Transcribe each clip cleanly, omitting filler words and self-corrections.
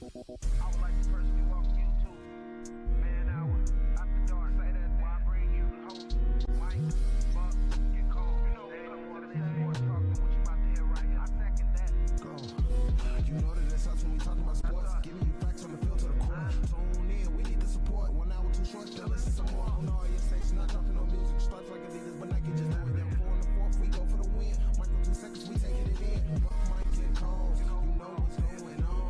I would like to personally welcome you to Man Hour After Dark. Say that while I bring you the host, Mike, Buck, and Cole. You know we come to the sports talking what you about to hear right here. I second that. Go. You know that it's us when we talking about sports. Giving you facts on the field to the court. Tune in, we need the support. 1 hour too short, still listen some more. On all your stations, not dropping no music. Starts like a leaders, but Nike just do it. Then 4 on the 4th, we go for the win. Michael 2 seconds, we taking it in. Buck, Mike, and Cole. You know what's going on.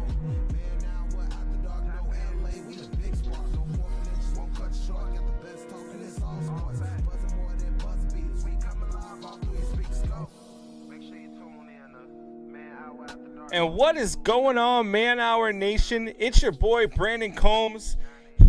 Man, now what after dark? No LA, we the big spark. No 4 minutes, won't cut short. Got the best talking, it's all sports. Buzzing more than buzz beats. We coming live off 3 speaks. Go. Make sure you tune in to Man Hour After Dark. And what is going on, Man Hour Nation? It's your boy Brandon Combs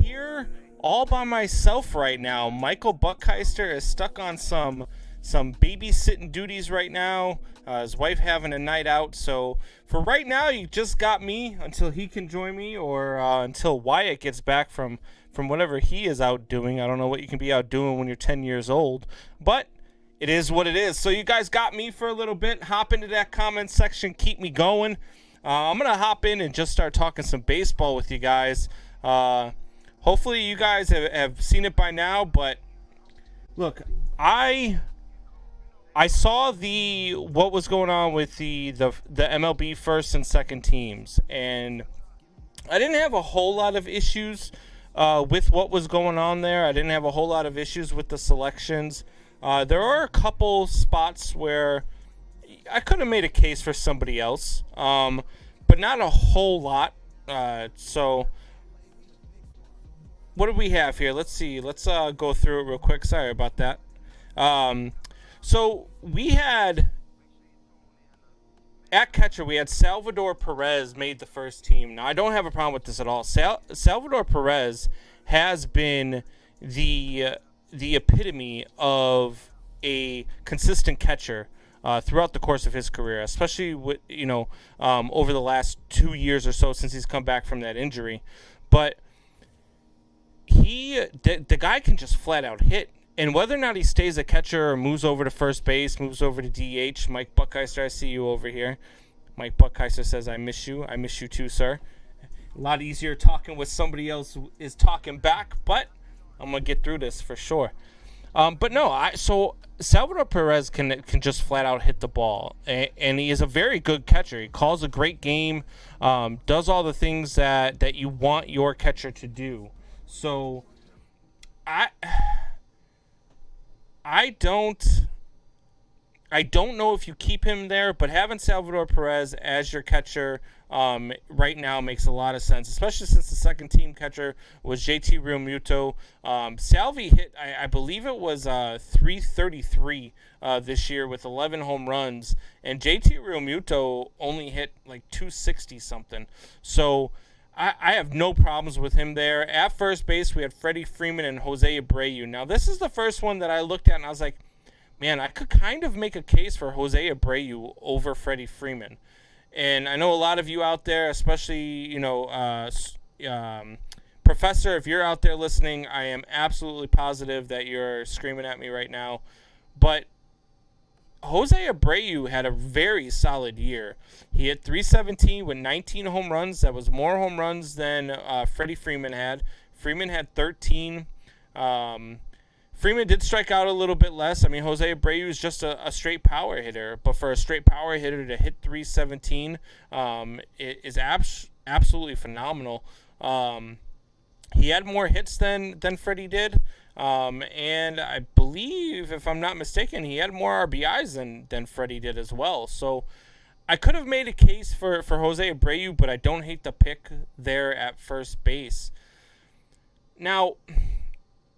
here all by myself right now. Michael Buckheister is stuck on some babysitting duties right now. His wife having a night out. So for right now, you just got me until he can join me, or until Wyatt gets back from whatever he is out doing. I don't know what you can be out doing when you're 10 years old, but it is what it is. So you guys got me for a little bit. Hop into that comment section. Keep me going. I'm going to hop in and just start talking some baseball with you guys. Hopefully you guys have seen it by now, but look, I saw what was going on with the MLB first and second teams, and I didn't have a whole lot of issues with what was going on there. I didn't have a whole lot of issues with the selections. There are a couple spots where I could have made a case for somebody else, but not a whole lot. So what do we have here? Let's see. Let's go through it real quick. Sorry about that. So we had at catcher, we had Salvador Perez made the first team. Now, I don't have a problem with this at all. Salvador Perez has been the epitome of a consistent catcher throughout the course of his career, especially with over the last 2 years or so since he's come back from that injury. But the guy can just flat out hit. And whether or not he stays a catcher or moves over to first base, moves over to DH, Mike Buckheister, I see you over here. Mike Buckheister says, I miss you. I miss you too, sir. A lot easier talking with somebody else who is talking back, but I'm going to get through this for sure. But no, so Salvador Perez can just flat out hit the ball, and he is a very good catcher. He calls a great game, does all the things that you want your catcher to do. So I don't know if you keep him there, but having Salvador Perez as your catcher right now makes a lot of sense, especially since the second team catcher was JT Realmuto. Salvi hit, I believe it was 333 this year with 11 home runs, and JT Realmuto only hit like 260 something. So I have no problems with him there. At first base, we had Freddie Freeman and Jose Abreu. Now, this is the first one that I looked at, and I was like, man, I could kind of make a case for Jose Abreu over Freddie Freeman. And I know a lot of you out there, especially, Professor, if you're out there listening, I am absolutely positive that you're screaming at me right now. But Jose Abreu had a very solid year. He hit 317 with 19 home runs. That was more home runs than Freddie Freeman had. Freeman had 13. Freeman did strike out a little bit less. I mean, Jose Abreu is just a straight power hitter. But for a straight power hitter to hit 317 it is absolutely phenomenal. He had more hits than Freddie did. And I believe, if I'm not mistaken, he had more RBIs than Freddie did as well. So I could have made a case for Jose Abreu, but I don't hate the pick there at first base. Now,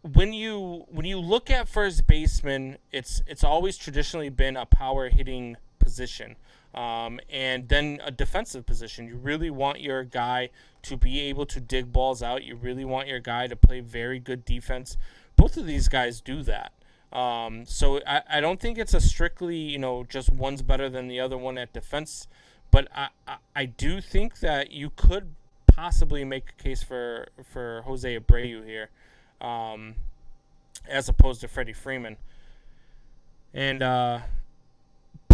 when you look at first baseman, it's always traditionally been a power hitting position. And then a defensive position. You really want your guy to be able to dig balls out. You really want your guy to play very good defense. Both of these guys do that. So I don't think it's a strictly, just one's better than the other one at defense. But I do think that you could possibly make a case for Jose Abreu here, as opposed to Freddie Freeman. And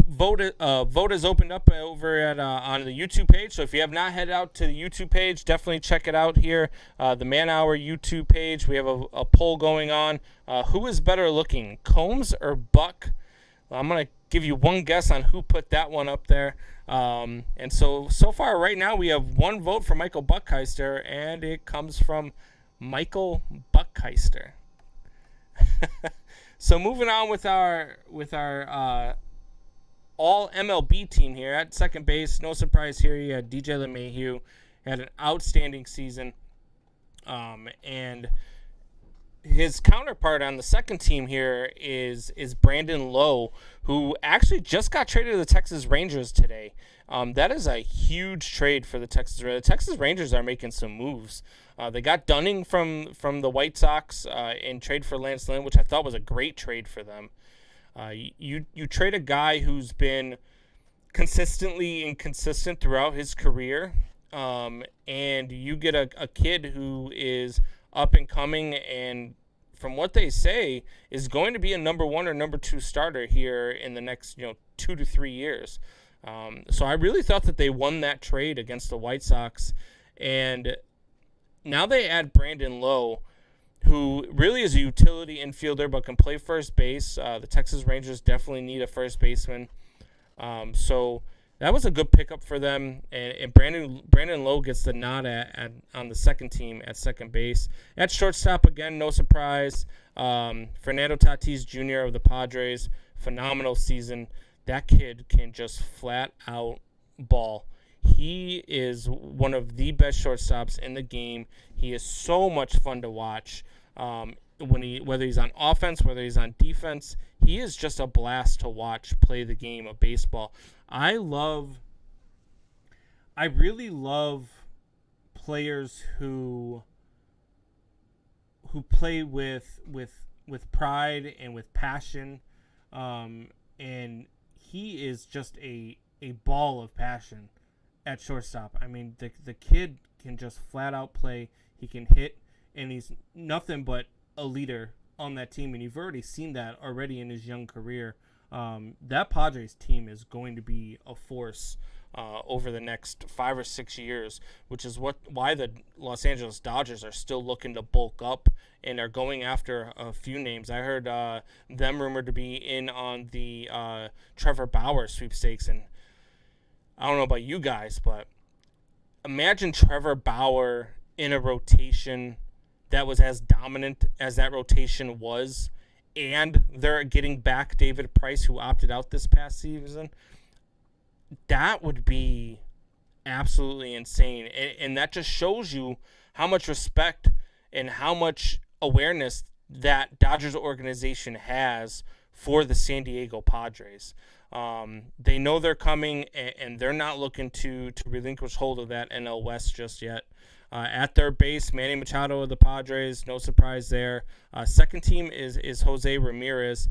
vote is opened up over at on the YouTube page. So if you have not headed out to the YouTube page, definitely check it out here. The Man Hour YouTube page. We have a poll going on. Who is better looking, Combs or Buck? Well, I'm gonna give you one guess on who put that one up there. And so far right now we have one vote for Michael Buckheister, and it comes from Michael Buckheister. So moving on with our all MLB team here at second base. No surprise here. You had DJ LeMahieu, had an outstanding season, and his counterpart on the second team here is Brandon Lowe, who actually just got traded to the Texas Rangers today. That is a huge trade for the Texas Rangers. The Texas Rangers are making some moves. They got Dunning from the White Sox in trade for Lance Lynn, which I thought was a great trade for them. You trade a guy who's been consistently inconsistent throughout his career, and you get a kid who is up and coming, and from what they say is going to be a number 1 or number 2 starter here in the next 2 to 3 years. So I really thought that they won that trade against the White Sox, and now they add Brandon Lowe, who really is a utility infielder but can play first base. The Texas Rangers definitely need a first baseman. So that was a good pickup for them. And Brandon Lowe gets the nod on the second team at second base. At shortstop, again, no surprise. Fernando Tatis Jr. of the Padres, phenomenal season. That kid can just flat out ball. He is one of the best shortstops in the game. He is so much fun to watch. Whether he's on offense, whether he's on defense, he is just a blast to watch play the game of baseball. I really love players who play with pride and with passion, and he is just a ball of passion at shortstop. I mean, the kid can just flat out play. He can hit, and he's nothing but a leader on that team, and you've already seen that already in his young career. That Padres team is going to be a force over the next 5 or 6 years, which is why the Los Angeles Dodgers are still looking to bulk up and are going after a few names. I heard them rumored to be in on the Trevor Bauer sweepstakes, and I don't know about you guys, but imagine Trevor Bauer in a rotation that was as dominant as that rotation was, and they're getting back David Price, who opted out this past season. That would be absolutely insane. And that just shows you how much respect and how much awareness that Dodgers organization has for the San Diego Padres. They know they're coming, and they're not looking to relinquish hold of that NL West just yet. At their base, Manny Machado of the Padres, no surprise there. Second team is Jose Ramirez.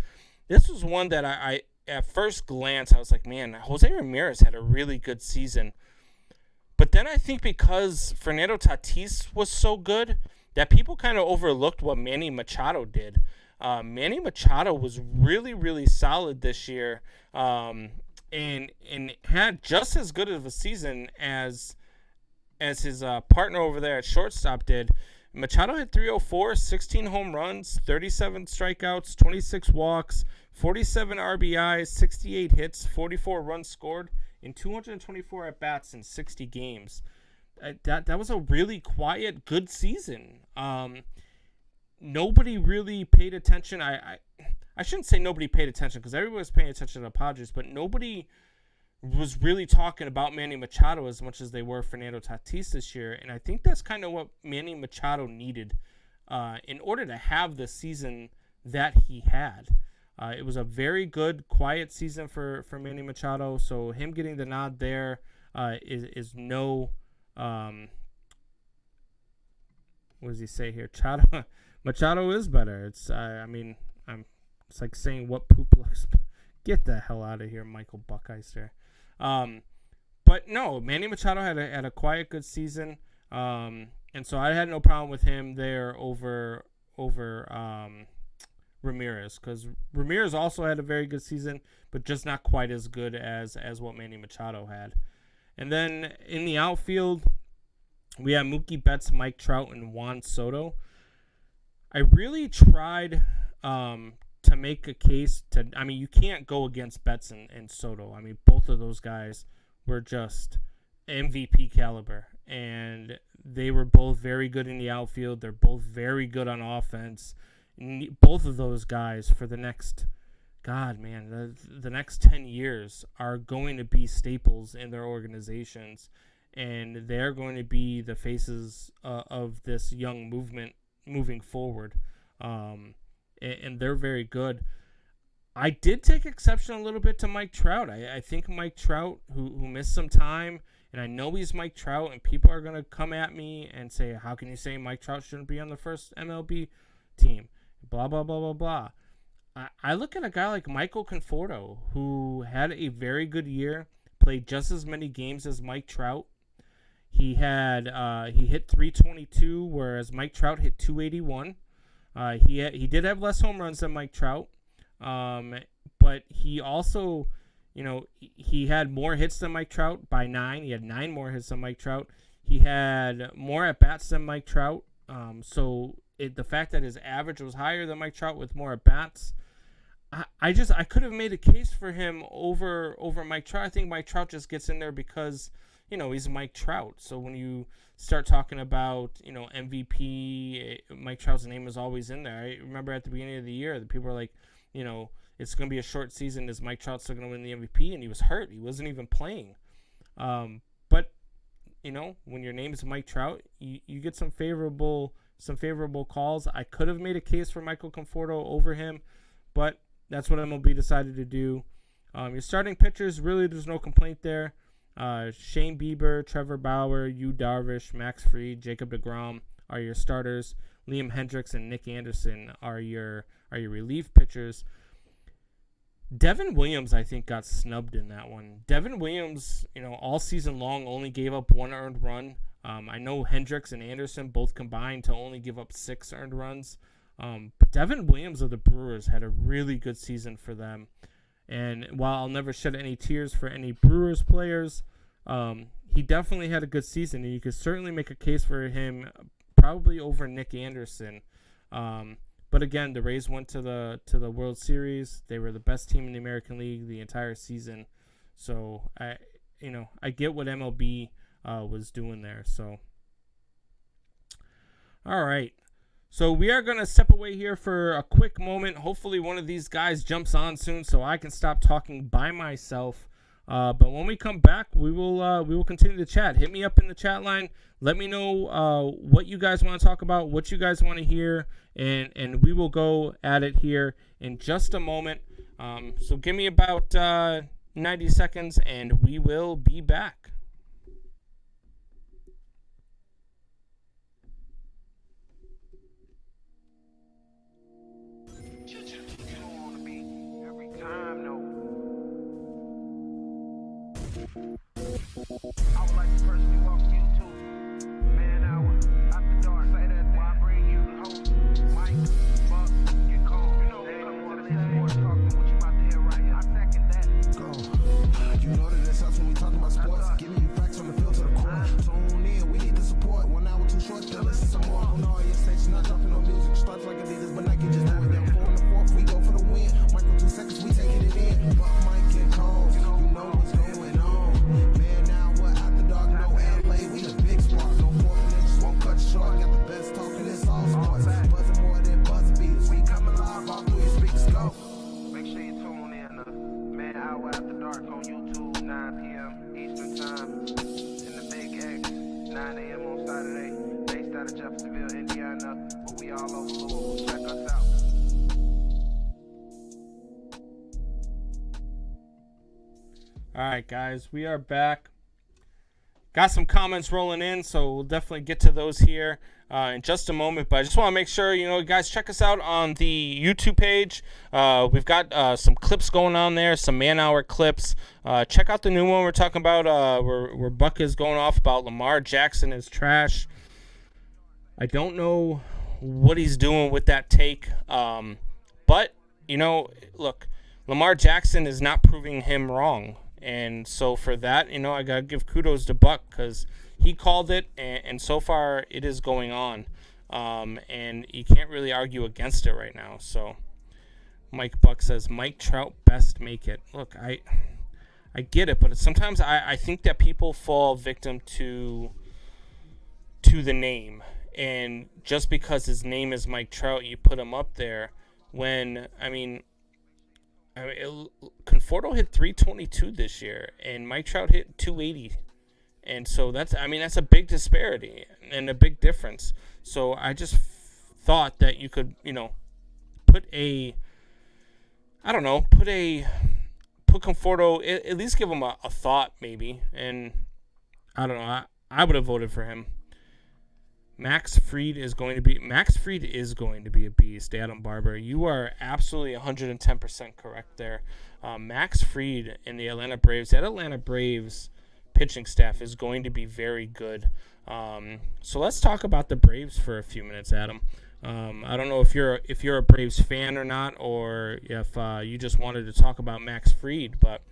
This was one that I at first glance, I was like, man, Jose Ramirez had a really good season. But then I think because Fernando Tatis was so good, that people kind of overlooked what Manny Machado did. Manny Machado was really, really solid this year, and had just as good of a season as his partner over there at shortstop did. Machado hit 304, 16 home runs, 37 strikeouts, 26 walks, 47 RBIs, 68 hits, 44 runs scored, and 224 at-bats in 60 games. That was a really quiet, good season. Nobody really paid attention. I shouldn't say nobody paid attention, because everybody was paying attention to the Padres, but nobody was really talking about Manny Machado as much as they were Fernando Tatis this year. And I think that's kind of what Manny Machado needed in order to have the season that he had. It was a very good, quiet season for Manny Machado. So him getting the nod there is no... what does he say here? Machado is better. It's it's like saying what poop looks. Get the hell out of here, Michael Buckheister. But no, Manny Machado had a quiet, good season, and so I had no problem with him there over Ramirez, because Ramirez also had a very good season, but just not quite as good as what Manny Machado had. And then in the outfield, we have Mookie Betts, Mike Trout, and Juan Soto. I really tried to make a case to, I mean, you can't go against Betts and Soto. I mean, both of those guys were just MVP caliber, and they were both very good in the outfield. They're both very good on offense. Both of those guys for the next, the next 10 years are going to be staples in their organizations, and they're going to be the faces of this young movement moving forward. And they're very good. I did take exception a little bit to Mike Trout. I think Mike Trout, who missed some time, and I know he's Mike Trout, and people are going to come at me and say, how can you say Mike Trout shouldn't be on the first MLB team? Blah, blah, blah, blah, blah. I look at a guy like Michael Conforto, who had a very good year, played just as many games as Mike Trout. He hit 322, whereas Mike Trout hit 281. He did have less home runs than Mike Trout, but he also, he had more hits than Mike Trout by 9. He had 9 more hits than Mike Trout. He had more at bats than Mike Trout. So the fact that his average was higher than Mike Trout with more at bats, I could have made a case for him over Mike Trout. I think Mike Trout just gets in there because, he's Mike Trout. So when you start talking about, MVP, Mike Trout's name is always in there. I remember at the beginning of the year, the people were like, it's going to be a short season. Is Mike Trout still going to win the MVP? And he was hurt. He wasn't even playing. But, when your name is Mike Trout, you get some favorable calls. I could have made a case for Michael Conforto over him, but that's what MLB decided to do. Your starting pitchers, really, there's no complaint there. Shane Bieber, Trevor Bauer, Yu Darvish, Max Fried, Jacob deGrom are your starters. Liam Hendricks and Nick Anderson are your relief pitchers. Devin Williams, I think, got snubbed in that one. Devin Williams, all season long only gave up 1 earned run. I know Hendricks and Anderson both combined to only give up 6 earned runs. But Devin Williams of the Brewers had a really good season for them. And while I'll never shed any tears for any Brewers players, he definitely had a good season, and you could certainly make a case for him probably over Nick Anderson. But again, the Rays went to the World Series. They were the best team in the American League the entire season. So I get what MLB was doing there. So all right. So we are going to step away here for a quick moment. Hopefully one of these guys jumps on soon so I can stop talking by myself. But when we come back, we will continue to chat. Hit me up in the chat line. Let me know what you guys want to talk about, what you guys want to hear, and we will go at it here in just a moment. So give me about 90 seconds, and we will be back. I would like to personally welcome you to Man Hour After Dark. Say that while I bring you the host, Mike, Buck, get calm. We come to the sports talk to what you about to hear right here. I second that. Go. You know that this helps when we talk about sports. Giving you facts from the field to the court. Tune in, we need the support. 1 hour too short, then listen some more. On all your stations, not dropping no music. Starts like Adidas, but Nike just do it. Then 4 and the 4th, we go for the win. Michael 2 seconds, we taking it in. Buck, Mike, and calls. You know what's going on. Man, now we're after dark, no LA, we the big spark. No 4 minutes, won't cut short. Got the best talking, it's all sports. Buzzing more than buzz beats. We coming live off through your speakers, go. Make sure you tune in to Man Hour After Dark on YouTube, 9 p.m. Eastern Time. In the Big X, 9 a.m. on Saturday. Based out of Jeffersonville, Indiana. But we all over Louisville. Check us out. All right, guys, we are back. Got some comments rolling in, so we'll definitely get to those here in just a moment. But I just want to make sure, you guys check us out on the YouTube page. We've got some clips going on there, some Man Hour clips. Check out the new one we're talking about where Buck is going off about Lamar Jackson is trash. I don't know what he's doing with that take. But, look, Lamar Jackson is not proving him wrong. And so for that, I got to give kudos to Buck because he called it, and so far it is going on. And you can't really argue against it right now. So Mike Buck says, Mike Trout best make it. Look, I get it, but sometimes I think that people fall victim to the name. And just because his name is Mike Trout, you put him up there when, Conforto hit 322 this year, and Mike Trout hit 280. And so that's a big disparity and a big difference. So I just thought that you could, put Conforto, at least give him a thought maybe. And I don't know, I would have voted for him. Max Fried is going to be a beast, Adam Barber. You are absolutely 110% correct there. Max Fried and the Atlanta Braves. That Atlanta Braves pitching staff is going to be very good. So let's talk about the Braves for a few minutes, Adam. I don't know if you're a Braves fan or not, or if you just wanted to talk about Max Fried, but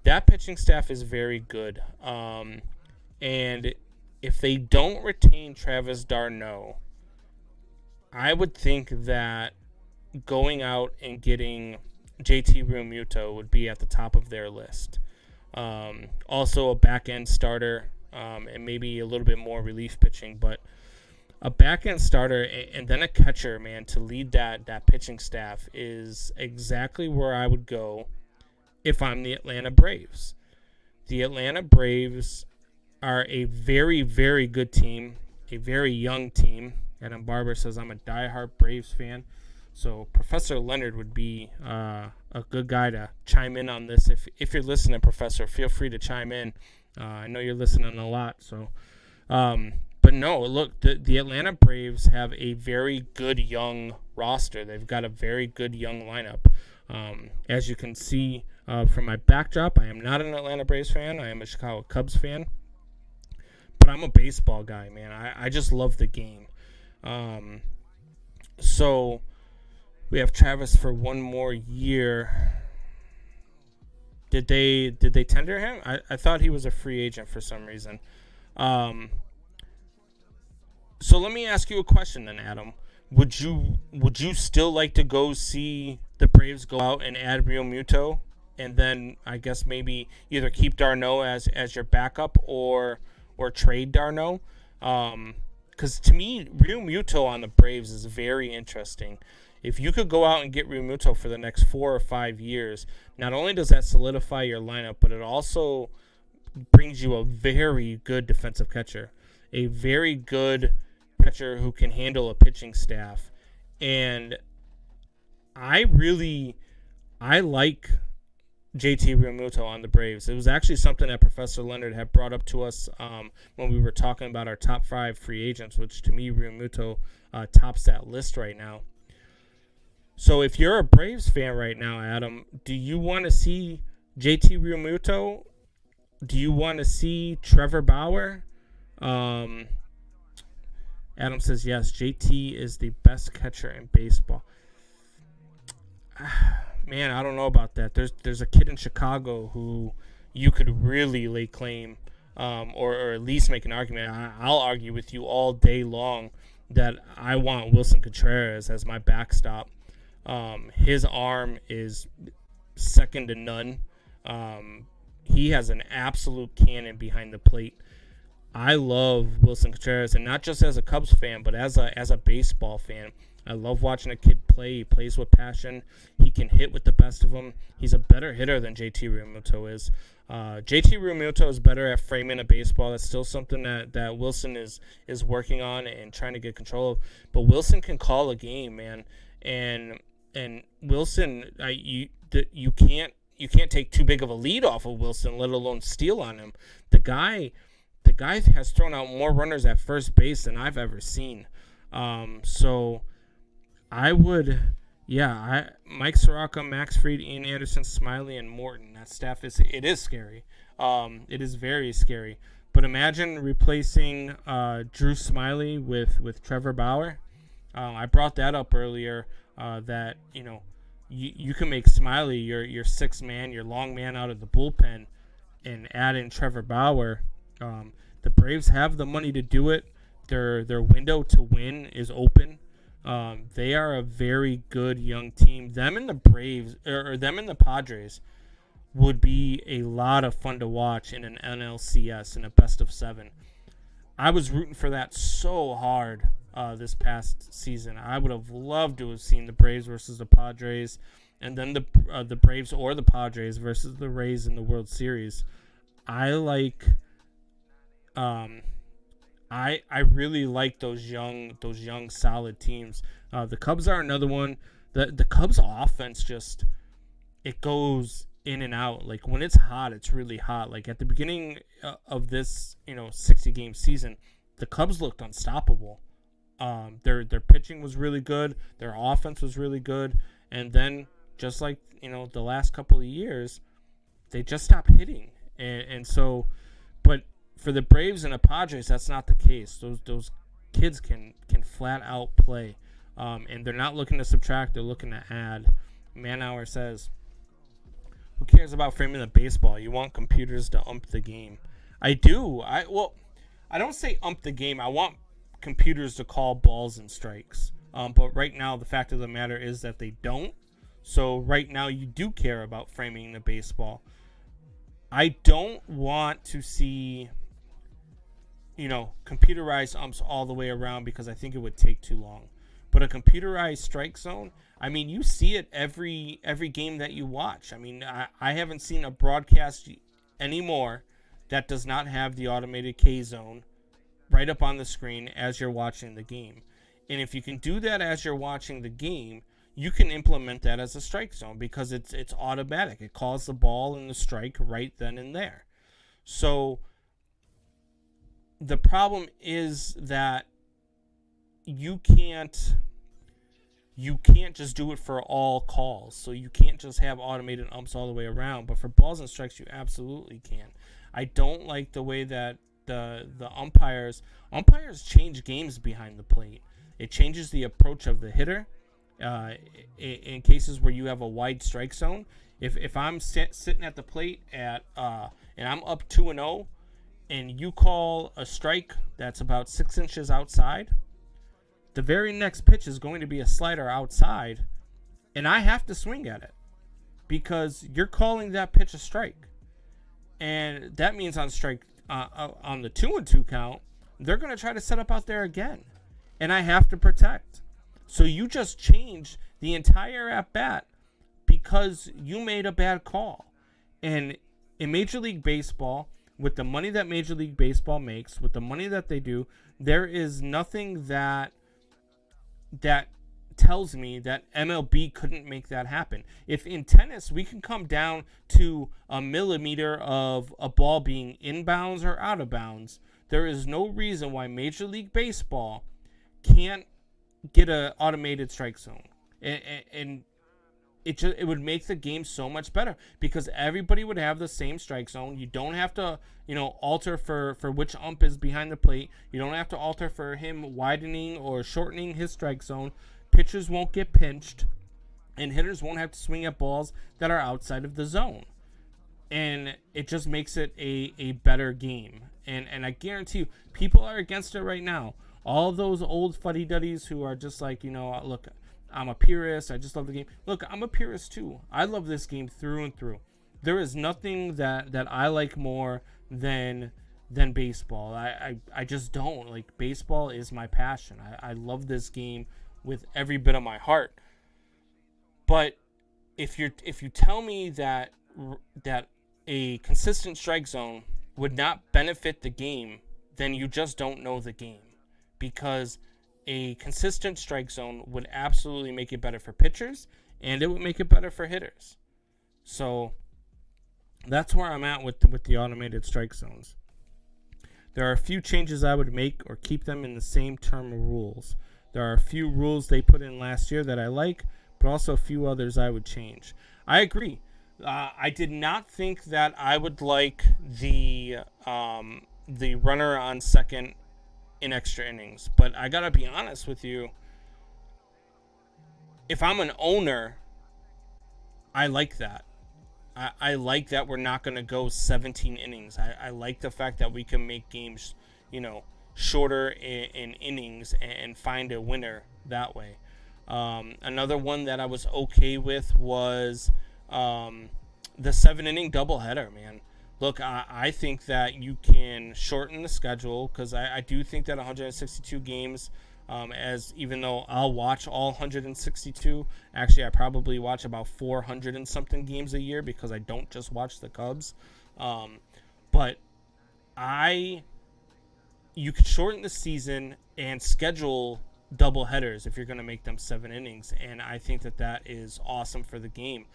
that pitching staff is very good. And if they don't retain Travis d'Arnaud, I would think that going out and getting JT Realmuto would be at the top of their list. Also a back-end starter, and maybe a little bit more relief pitching, but a back-end starter and then a catcher, man, to lead that pitching staff is exactly where I would go if I'm the Atlanta Braves. The Atlanta Braves are a very, very good team, a very young team. Adam Barber says, I'm a diehard Braves fan. So Professor Leonard would be a good guy to chime in on this. If you're listening, Professor, feel free to chime in. I know you're listening a lot. So, but no, look, the Atlanta Braves have a very good young roster. They've got a very good young lineup. As you can see from my backdrop, I am not an Atlanta Braves fan. I am a Chicago Cubs fan. But I'm a baseball guy, man. I just love the game. So we have Travis for one more year. Did they tender him? I thought he was a free agent for some reason. So let me ask you a question then, Adam. Would you still like to go see the Braves go out and add Realmuto, and then I guess maybe either keep d'Arnaud as your backup or trade d'Arnaud? Because to me, Realmuto on the Braves is very interesting. If you could go out and get Realmuto for the next 4 or 5 years, not only does that solidify your lineup, but it also brings you a very good defensive catcher, a very good catcher who can handle a pitching staff. And I like JT Realmuto on the Braves. It was actually something that Professor Leonard had brought up to us when we were talking about our top 5 free agents, which to me Realmuto tops that list right now. So if you're a Braves fan right now, Adam, do you want to see JT Realmuto? Do you want to see Trevor Bauer? Adam says yes, JT is the best catcher in baseball. Man, I don't know about that. There's a kid in Chicago who you could really lay claim, or at least make an argument. I'll argue with you all day long that I want Wilson Contreras as my backstop. His arm is second to none. He has an absolute cannon behind the plate. I love Wilson Contreras, and not just as a Cubs fan, but as a baseball fan. I love watching a kid play. He plays with passion. He can hit with the best of them. He's a better hitter than JT Realmuto is. JT Realmuto is better at framing a baseball. That's still something that Wilson is working on and trying to get control of. But Wilson can call a game, man. And Wilson, you can't take too big of a lead off of Wilson, let alone steal on him. The guy has thrown out more runners at first base than I've ever seen. So I would, Mike Soroka, Max Fried, Ian Anderson, Smiley, and Morton. That staff is scary. It is very scary. But imagine replacing Drew Smiley with Trevor Bauer. I brought that up earlier that you can make Smiley your sixth man, your long man out of the bullpen, and add in Trevor Bauer. The Braves have the money to do it. Their window to win is open. They are a very good young team. Them and the Braves, or them and the Padres, would be a lot of fun to watch in an NLCS in a best of 7. I was rooting for that so hard this past season. I would have loved to have seen the Braves versus the Padres, and then the Braves or the Padres versus the Rays in the World Series. I really like those young solid teams. The Cubs are another one. The Cubs offense it goes in and out. Like when it's hot, it's really hot. Like at the beginning of this 60 game season, the Cubs looked unstoppable. Their pitching was really good. Their offense was really good. And then just like the last couple of years, they just stopped hitting. And so, but for the Braves and the Padres, that's not the case. Those kids can flat out play, and they're not looking to subtract; they're looking to add. Manauer says, "Who cares about framing the baseball? You want computers to ump the game." I do. I don't say ump the game. I want computers to call balls and strikes. But right now, the fact of the matter is that they don't. So right now, you do care about framing the baseball. I don't want to see, computerized umps all the way around because I think it would take too long. But a computerized strike zone, I mean, you see it every game that you watch. I mean, I haven't seen a broadcast anymore that does not have the automated K zone right up on the screen as you're watching the game. And if you can do that as you're watching the game, you can implement that as a strike zone because it's automatic. It calls the ball and the strike right then and there. So the problem is that you can't just do it for all calls. So you can't just have automated umps all the way around. But for balls and strikes, you absolutely can. I don't like the way that the umpires change games behind the plate. It changes the approach of the hitter. In cases where you have a wide strike zone, if I'm sitting at the plate and I'm up 2-0, and you call a strike that's about 6 inches outside, the very next pitch is going to be a slider outside, and I have to swing at it because you're calling that pitch a strike, and that means on strike on the 2-2 count, they're going to try to set up out there again, and I have to protect. So you just changed the entire at-bat because you made a bad call. And in Major League Baseball, with the money that Major League Baseball makes, with the money that they do, there is nothing that tells me that MLB couldn't make that happen. If in tennis we can come down to a millimeter of a ball being inbounds or out of bounds, there is no reason why Major League Baseball can't get an automated strike zone, and it would make the game so much better because everybody would have the same strike zone. You don't have to alter for which ump is behind the plate. You don't have to alter for him widening or shortening his strike zone. Pitchers won't get pinched, and hitters won't have to swing at balls that are outside of the zone, and it just makes it a better game. And I guarantee you, people are against it right now. All those old fuddy-duddies who are just like, look, I'm a purist. I just love the game. Look, I'm a purist too. I love this game through and through. There is nothing that I like more than baseball. I just don't. Like, baseball is my passion. I love this game with every bit of my heart. But if you tell me that a consistent strike zone would not benefit the game, then you just don't know the game. Because a consistent strike zone would absolutely make it better for pitchers, and it would make it better for hitters. So that's where I'm at with the automated strike zones. There are a few changes I would make or keep them in the same term of rules. There are a few rules they put in last year that I like, but also a few others I would change. I agree. I did not think that I would like the runner on second in extra innings, but I gotta be honest with you, if I'm an owner, I like that. I like that we're not going to go 17 innings. I like the fact that we can make games, shorter in innings and find a winner that way. Another one that I was okay with was the 7 inning doubleheader, man. Look, I think that you can shorten the schedule because I do think that 162 games, as even though I'll watch all 162, actually I probably watch about 400 and something games a year because I don't just watch the Cubs. But you could shorten the season and schedule double headers if you're going to make them 7 innings, and I think that that is awesome for the game.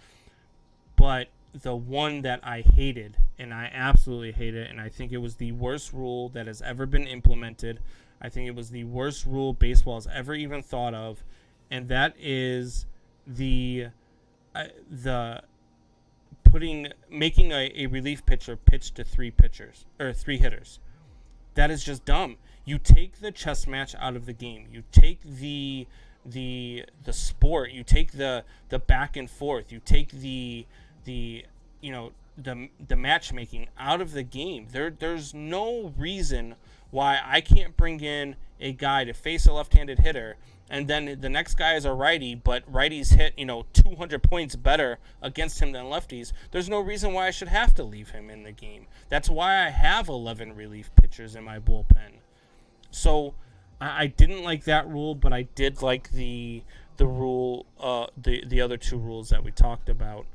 But the one that I hated, and I absolutely hate it, and I think it was the worst rule that has ever been implemented. I think it was the worst rule baseball has ever even thought of, and that is making a relief pitcher pitch to three hitters. That is just dumb. You take the chess match out of the game. You take the sport. You take the back and forth. You take the matchmaking out of the game. There's no reason why I can't bring in a guy to face a left-handed hitter, and then the next guy is a righty, but righties hit 200 points better against him than lefties. There's no reason why I should have to leave him in the game. That's why I have 11 relief pitchers in my bullpen. So I didn't like that rule, but I did like the rule, the other two rules that we talked about.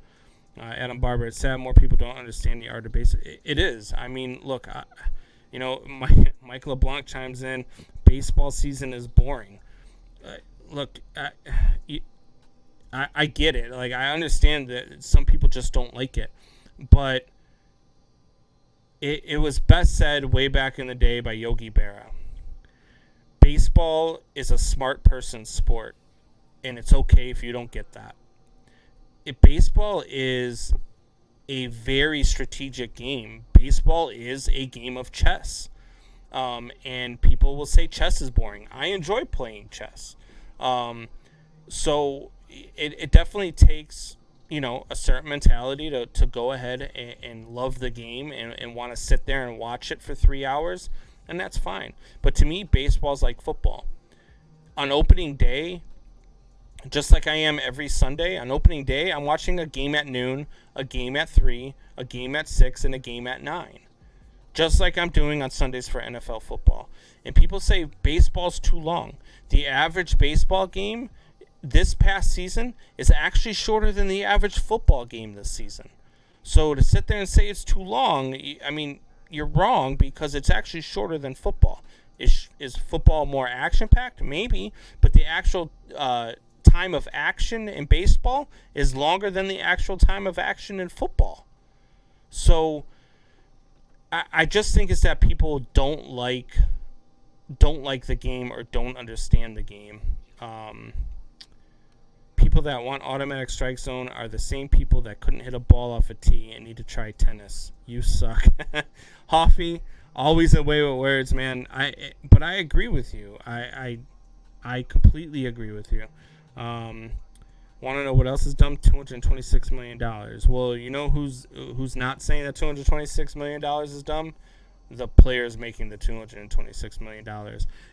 Adam Barber, it's sad more people don't understand the art of baseball. It is. I mean, look, Mike LeBlanc chimes in, baseball season is boring. Look, I get it. Like, I understand that some people just don't like it. But it was best said way back in the day by Yogi Berra. Baseball is a smart person's sport, and it's okay if you don't get that. Baseball is a very strategic game. Baseball is a game of chess. And people will say chess is boring. I enjoy playing chess. So it definitely takes, a certain mentality to go ahead and love the game and want to sit there and watch it for 3 hours, and that's fine. But to me, baseball's like football. On opening day, just like I am every Sunday, on opening day, I'm watching a game at noon, a game at 3, a game at 6, and a game at 9. Just like I'm doing on Sundays for NFL football. And people say baseball's too long. The average baseball game this past season is actually shorter than the average football game this season. So to sit there and say it's too long, I mean, you're wrong because it's actually shorter than football. Is football more action-packed? Maybe. But the actual time of action in baseball is longer than the actual time of action in football. So I just think it's that people don't like the game or don't understand the game. People that want automatic strike zone are the same people that couldn't hit a ball off a tee and need to try tennis. You suck. Hoffy, always away with words, man. But I agree with you. I completely agree with you. Want to know what else is dumb? $226 million. Well, you know who's not saying that $226 million is dumb? The players making the $226 million.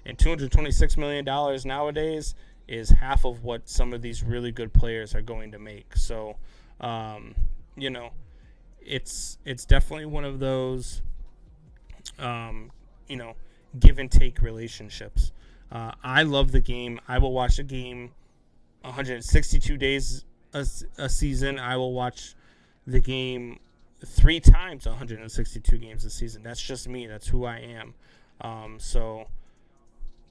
And $226 million nowadays is half of what some of these really good players are going to make. So, it's definitely one of those, give and take relationships. I love the game. I will watch a game 162 days a season. I will watch the game 3 times 162 games a season. That's just me. That's who I am. So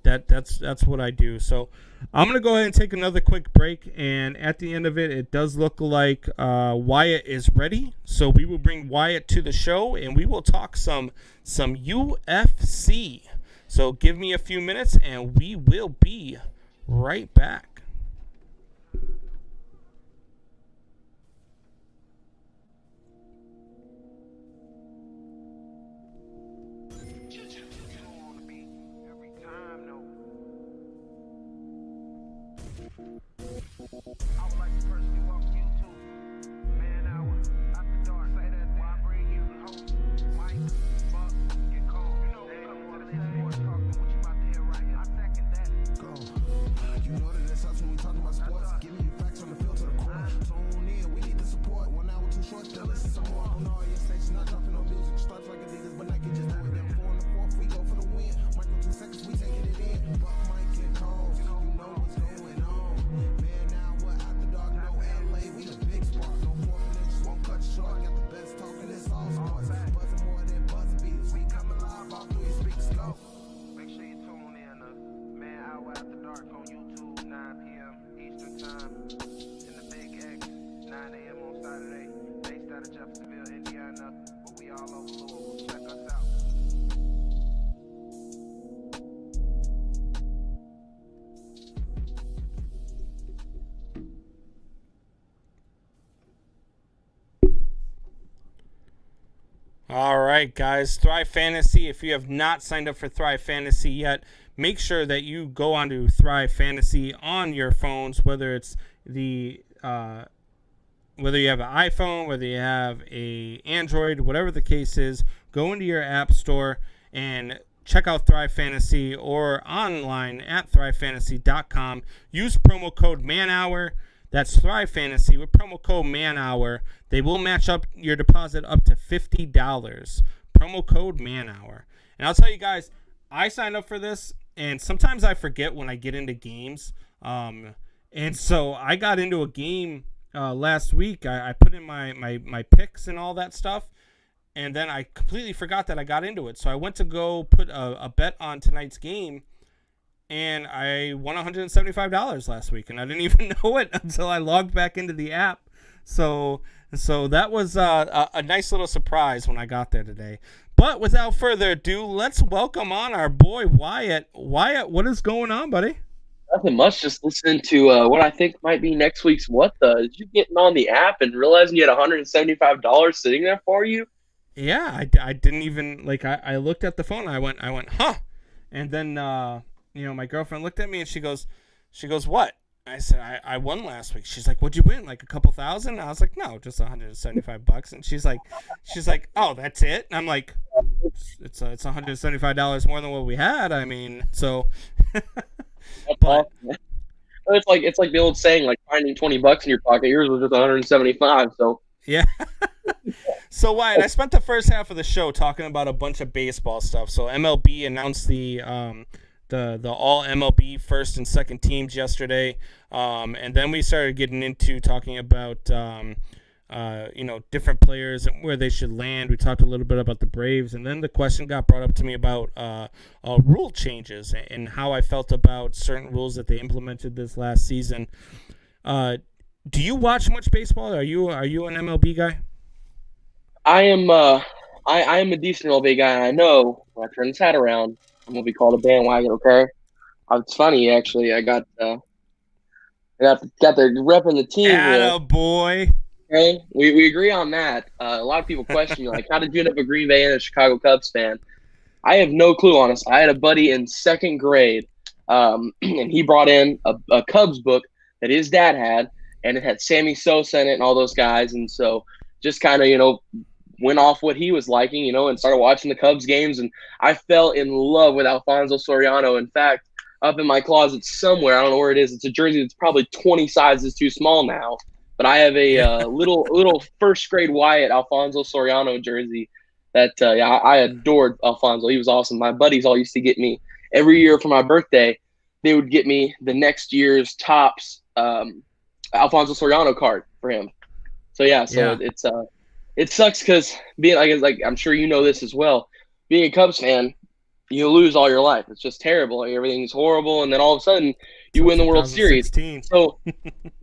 that's what I do. So I'm going to go ahead and take another quick break. And at the end of it, it does look like Wyatt is ready. So we will bring Wyatt to the show and we will talk some UFC. So give me a few minutes and we will be right back. I would like to personally welcome you to Man Hour After Dark. Say that while I bring you the host, Mike, Buck, get calm. You know, come on to the sports talk than what you about to hear right here. I second that. Go. You know that it's us when we talk about sports. Giving you facts on the field to the court. Tune in, we need the support. 1 hour too short, still listen some more. On all your stations, not dropping no music. Starts like Adidas, but Nike just do it. Then 4 on the 4th, we go for the win. Michael 2 seconds, we taking it in. Buck, Mike, get calm. You know what's going on. Man, now we're after dark, no LA. We the big spark. No 4 minutes, won't cut you short. Got the best talking, it's all sports. Buzzing more than buzz beats. We coming live off 3 speaks. Go. Make sure you tune in to Man Hour After Dark on YouTube, 9 p.m. Eastern Time. In the Big X, 9 a.m. on Saturday. Based out of Jeffersonville, Indiana, but we all over Louisville. Check us out. All right, guys. Thrive Fantasy. If you have not signed up for Thrive Fantasy yet, make sure that you go onto Thrive Fantasy on your phones, whether it's whether you have an iPhone, whether you have a Android, whatever the case is. Go into your app store and check out Thrive Fantasy, or online at thrivefantasy.com. Use promo code MANHOUR. That's Thrive Fantasy with promo code MANHOUR. They will match up your deposit up to $50. Promo code MANHOUR. And I'll tell you guys, I signed up for this, and sometimes I forget when I get into games. And so I got into a game last week. I put in my picks and all that stuff, and then I completely forgot that I got into it. So I went to go put a bet on tonight's game, and I won $175 last week, and I didn't even know it until I logged back into the app. So that was a nice little surprise when I got there today. But without further ado, let's welcome on our boy Wyatt. Wyatt, what is going on, buddy? Nothing much, just listening to what I think might be next week's What The. Did you getting on the app and realizing you had $175 sitting there for you? Yeah, I didn't even, I looked at the phone, I went, huh? And then, my girlfriend looked at me and she goes, what? I said, I won last week. She's like, what'd you win? Like a couple thousand? I was like, no, just $175. And she's like, oh, that's it? And I'm like, it's $175 more than what we had. I mean, so. But it's like the old saying, like finding $20 in your pocket. Yours was just 175. So yeah. So Wyatt, I spent the first half of the show talking about a bunch of baseball stuff. So MLB announced the all MLB first and second teams yesterday, and then we started getting into talking about different players and where they should land. We talked a little bit about the Braves, and then the question got brought up to me about rule changes and how I felt about certain rules that they implemented this last season. Do you watch much baseball? Are you an MLB guy? I am a decent MLB guy, and I know when I turn this hat around, I'm gonna be called a bandwagon. Okay, it's funny actually. I got the repping the team. Atta boy. Okay, we agree on that. A lot of people question like, how did you end up a Green Bay and a Chicago Cubs fan? I have no clue, honest. I had a buddy in second grade, and he brought in a Cubs book that his dad had, and it had Sammy Sosa in it and all those guys, and so just kind of went off what he was liking, and started watching the Cubs games, and I fell in love with Alfonso Soriano. In fact, up in my closet somewhere, I don't know where it is. It's a jersey that's probably 20 sizes too small now, but I have a little first grade Wyatt Alfonso Soriano jersey that I adored Alfonso. He was awesome. My buddies all used to get me every year for my birthday. They would get me the next year's Topps Alfonso Soriano card for him. So it sucks because being like I'm sure you know this as well. Being a Cubs fan, you lose all your life. It's just terrible. Like, everything's horrible, and then all of a sudden you win the World Series. So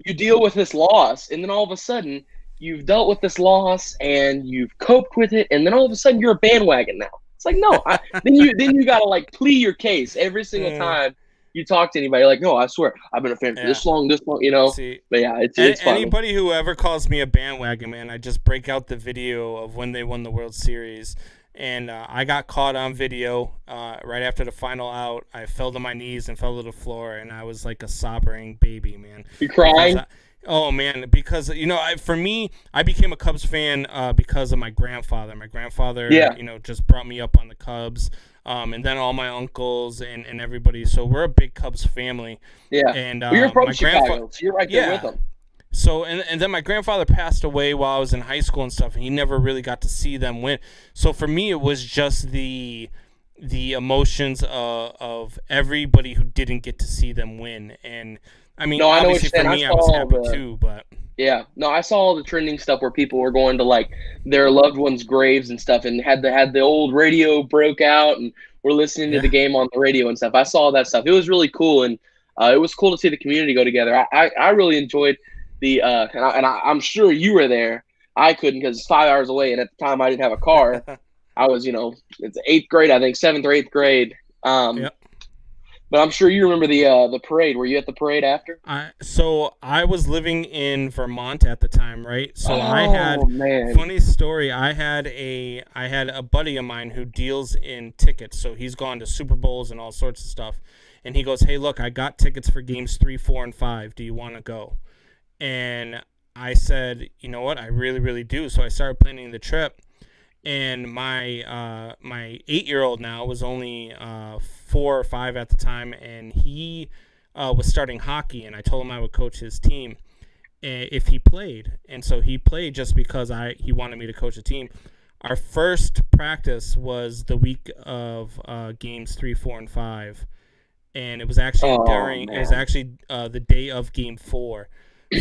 you deal with this loss, and then all of a sudden you've dealt with this loss and you've coped with it, and then all of a sudden you're a bandwagon now. It's like no, then you gotta like plead your case every single time you talk to anybody. Like, no, I swear I've been a fan for this long, See, but yeah, it's funny. Anybody who ever calls me a bandwagon, man, I just break out the video of when they won the World Series, and I got caught on video right after the final out. I fell to my knees and fell to the floor, and I was like a sobbing baby, man. You crying? Oh man, because for me, I became a Cubs fan because of my grandfather. My grandfather, Yeah. just brought me up on the Cubs, and then all my uncles and everybody. So we're a big Cubs family. Yeah. And Well, you're from my Chicago, so you're right there Yeah. with them. So and then my grandfather passed away while I was in high school and stuff, and he never really got to see them win. So for me, it was just the emotions of everybody who didn't get to see them win. And I mean, No, I know what obviously you're for saying. me, I I was saw happy the- too. But Yeah, no, I saw all the trending stuff where people were going to like their loved ones' graves and stuff, and had the old radio broke out, and were listening to Yeah. the game on the radio and stuff. I saw that stuff. It was really cool, and it was cool to see the community go together. I really enjoyed the I'm sure you were there. I couldn't because it's 5 hours away, and at the time I didn't have a car. I was, it's eighth grade, I think, seventh or eighth grade. Yep. But I'm sure you remember the parade. Were you at the parade after? So I was living in Vermont at the time, right? So I had man. funny story. I had a buddy of mine who deals in tickets. So he's gone to Super Bowls and all sorts of stuff. And he goes, "Hey, look, I got tickets for games 3, 4, and 5. Do you want to go?" And I said, "You know what? I really, really do." So I started planning the trip. And my 8-year-old now was only 4 or 5 at the time, and he was starting hockey, and I told him I would coach his team if he played. And so he played just because he wanted me to coach the team. Our first practice was the week of games 3, 4, and 5, and it was actually the day of game 4.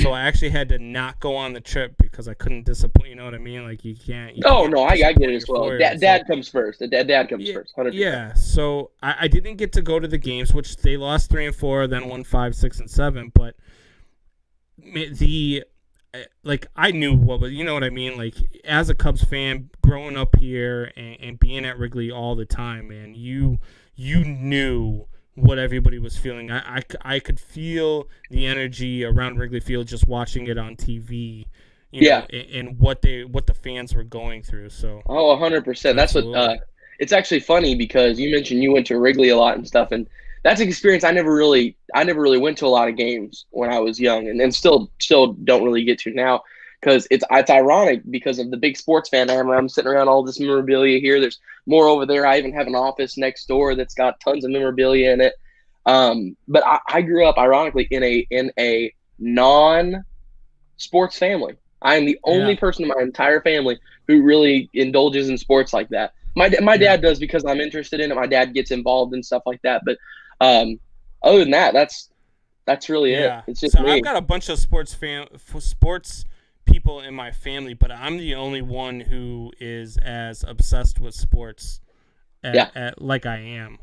So I actually had to not go on the trip because I couldn't disappoint. You know what I mean? Like you can't. No, I get it disappoint as well. your Dad four-year-old. comes first. Dad comes first. 100%. Yeah. So I didn't get to go to the games, which they lost 3 and 4, then won 5, 6, and 7. But I knew what was. You know what I mean? Like as a Cubs fan, growing up here and being at Wrigley all the time, man, you knew what everybody was feeling. I could feel the energy around Wrigley Field just watching it on TV, and what the fans were going through. So 100%. That's what. It's actually funny because you mentioned you went to Wrigley a lot and stuff, and that's an experience I never really went to a lot of games when I was young, and still don't really get to now. Because it's ironic because of the big sports fan I am. I'm sitting around all this memorabilia here. There's more over there. I even have an office next door that's got tons of memorabilia in it. But I grew up ironically in a non-sports family. I am the only person in my entire family who really indulges in sports like that. My dad does because I'm interested in it. My dad gets involved in stuff like that. But other than that, that's really it. It's just me. I've got a bunch of sports people in my family, but I'm the only one who is as obsessed with sports like I am.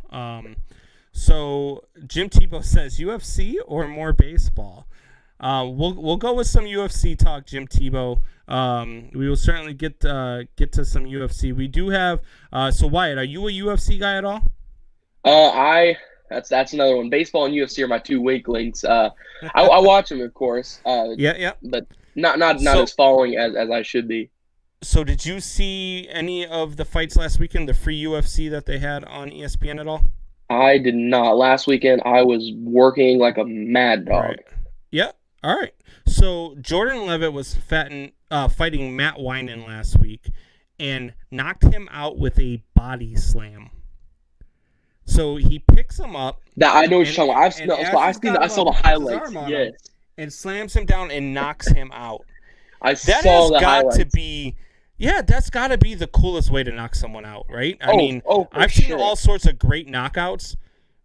So Jim Tebow says UFC or more baseball. We'll go with some UFC talk, Jim Tebow. We will certainly get to some UFC. We do have so Wyatt, are you a UFC guy at all? That's another one. Baseball and UFC are my two weak links. I watch them, of course. But not as following as I should be. So did you see any of the fights last weekend, the free UFC that they had on ESPN at all? I did not. Last weekend I was working like a mad dog. Right. Yeah. All right. So Jordan Levitt was fighting Matt Winan last week and knocked him out with a body slam. So he picks him up. That I know what you're talking about. I saw the highlights. Yes. And slams him down and knocks him out. That's got to be the coolest way to knock someone out, right? I've seen all sorts of great knockouts,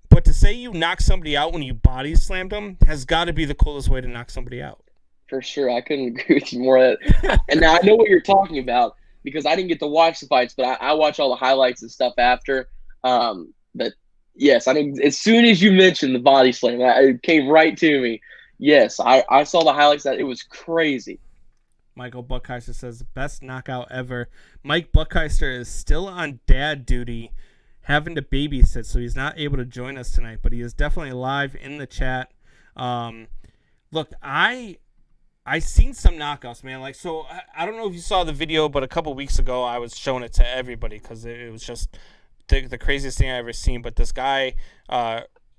but to say you knock somebody out when you body slammed them has got to be the coolest way to knock somebody out. For sure. I couldn't agree with you more. And now I know what you're talking about because I didn't get to watch the fights, but I watch all the highlights and stuff after. But yes, I mean, as soon as you mentioned the body slam, it came right to me. Yes, I saw the highlights. That it was crazy. Michael Buckheister says, best knockout ever. Mike Buckheister is still on dad duty, having to babysit, so he's not able to join us tonight, but he is definitely live in the chat. Look, I seen some knockouts, man. Like, so I don't know if you saw the video, but a couple weeks ago I was showing it to everybody because it was just the craziest thing I ever seen. But this guy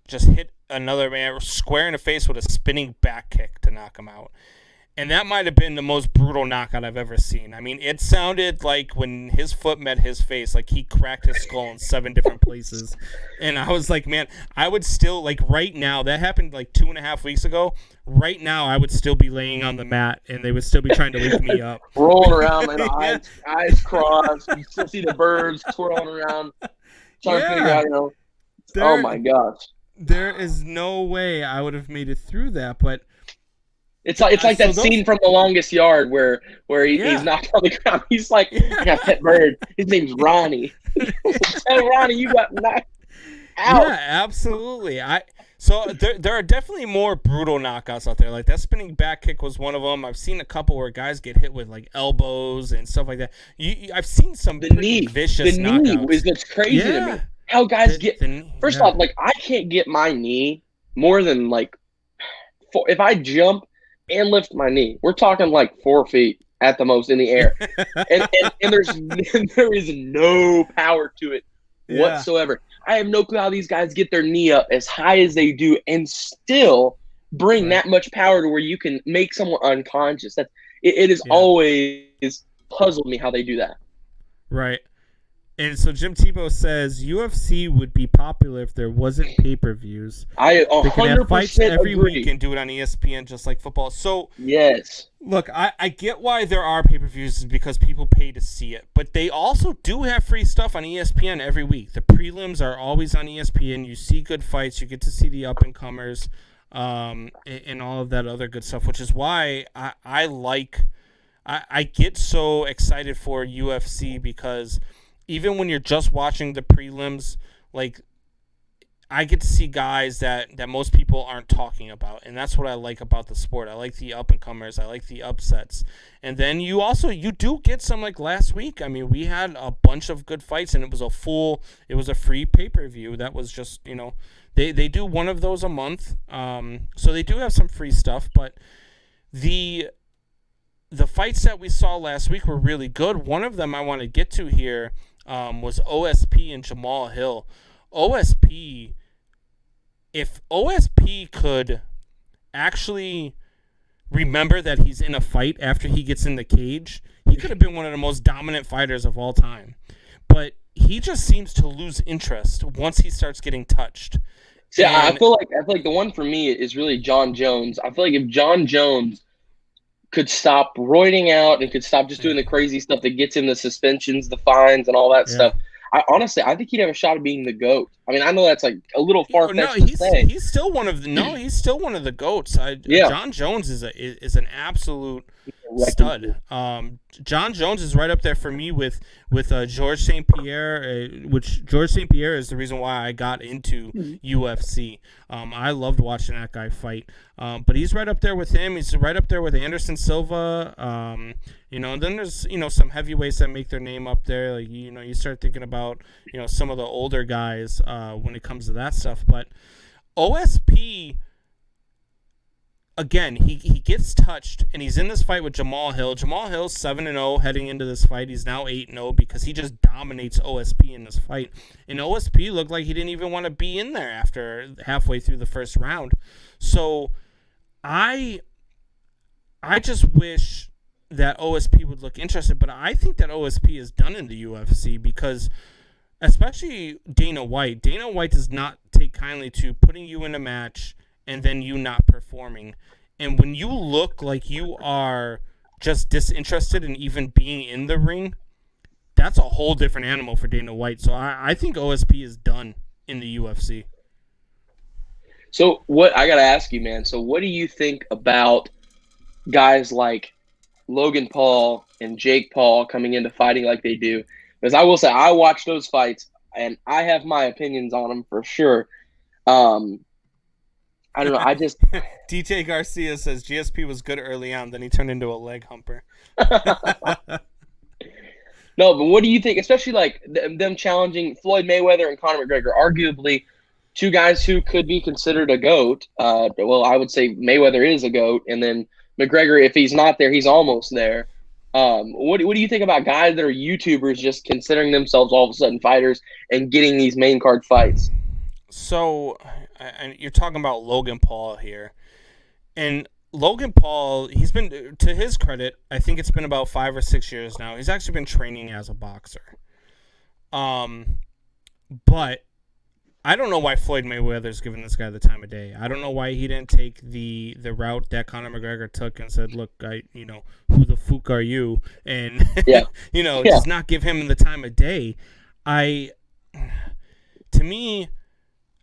just hit another man square in the face with a spinning back kick to knock him out. And that might have been the most brutal knockout I've ever seen. I mean, it sounded like when his foot met his face, like he cracked his skull in 7 different places. And I was like, man, I would still, like right now, that happened like 2.5 weeks ago. Right now, I would still be laying on the mat and they would still be trying to wake me up. Rolling around, like Yeah. eyes crossed. You still see the birds twirling around, trying to figure out, oh There- my gosh. There is no way I would have made it through that, but It's like So that those- scene from The Longest Yard where Yeah. he's knocked on the ground. He's like, I got a pet bird. His name's Ronnie. Tell Ronnie you got knocked out. yeah, absolutely. So there are definitely more brutal knockouts out there. Like that spinning back kick was one of them. I've seen a couple where guys get hit with like elbows and stuff like that. I've seen some The pretty knee. vicious The knockouts. knee is what's crazy to Yeah. me. How guys get first yeah. off, like I can't get my knee more than like if I jump and lift my knee, we're talking like 4 feet at the most in the air, and there is no power to it Yeah. whatsoever. I have no clue how these guys get their knee up as high as they do and still bring Right. that much power to where you can make someone unconscious. It has Yeah. always puzzled me how they do that. Right. And so Jim Tebow says UFC would be popular if there wasn't pay-per-views. I They could have fights 100% every agree. week and do it on ESPN just like football. So Yes. look, I get why there are pay-per-views is because people pay to see it. But they also do have free stuff on ESPN every week. The prelims are always on ESPN. You see good fights. You get to see the up-and-comers and all of that other good stuff, which is why I get so excited for UFC because even when you're just watching the prelims, like I get to see guys that most people aren't talking about, and that's what I like about the sport. I like the up and comers, I like the upsets, and then you do get some like last week. I mean, we had a bunch of good fights, and it was a free pay-per-view. That was just they do one of those a month, so they do have some free stuff, but the fights that we saw last week were really good. One of them I want to get to here was OSP and Jamal Hill. OSP, if OSP could actually remember that he's in a fight after he gets in the cage, he could have been one of the most dominant fighters of all time. But he just seems to lose interest once he starts getting touched. See, I And- feel like the one for me is really John Jones. I feel like if John Jones could stop roiding out and could stop just doing the crazy stuff that gets him the suspensions, the fines, and all that Yeah. stuff, I think he'd have a shot of being the GOAT. I mean, I know that's like a little far fetched to say. he's still one of the goats. Yeah. John Jones is an absolute stud. John Jones is right up there for me with George St. Pierre, which George St. Pierre is the reason why I got into UFC. I loved watching that guy fight. But he's right up there with him. He's right up there with Anderson Silva. And then there's some heavyweights that make their name up there. Like you start thinking about some of the older guys when it comes to that stuff. But OSP. Again, he gets touched, and he's in this fight with Jamal Hill. Jamal Hill's 7-0 heading into this fight. He's now 8-0 because he just dominates OSP in this fight. And OSP looked like he didn't even want to be in there after halfway through the first round. So I just wish that OSP would look interested, but I think that OSP is done in the UFC because especially Dana White does not take kindly to putting you in a match and then you not performing. And when you look like you are just disinterested in even being in the ring, that's a whole different animal for Dana White. So I think OSP is done in the UFC. So what I got to ask you, man. So what do you think about guys like Logan Paul and Jake Paul coming into fighting like they do? Because I will say I watched those fights and I have my opinions on them for sure. I don't know. I just DJ Garcia says GSP was good early on, then he turned into a leg humper. No, but what do you think? Especially like them challenging Floyd Mayweather and Conor McGregor, arguably two guys who could be considered a GOAT. Well, I would say Mayweather is a GOAT, and then McGregor, if he's not there, he's almost there. What do you think about guys that are YouTubers just considering themselves all of a sudden fighters and getting these main card fights? So, and you're talking about Logan Paul here. And Logan Paul, he's been, to his credit, I think it's been about 5 or 6 years now. He's actually been training as a boxer. But I don't know why Floyd Mayweather's giving this guy the time of day. I don't know why he didn't take the route that Conor McGregor took and said, "Look, who the fuck are you?" And Yeah. just not give him the time of day. To me,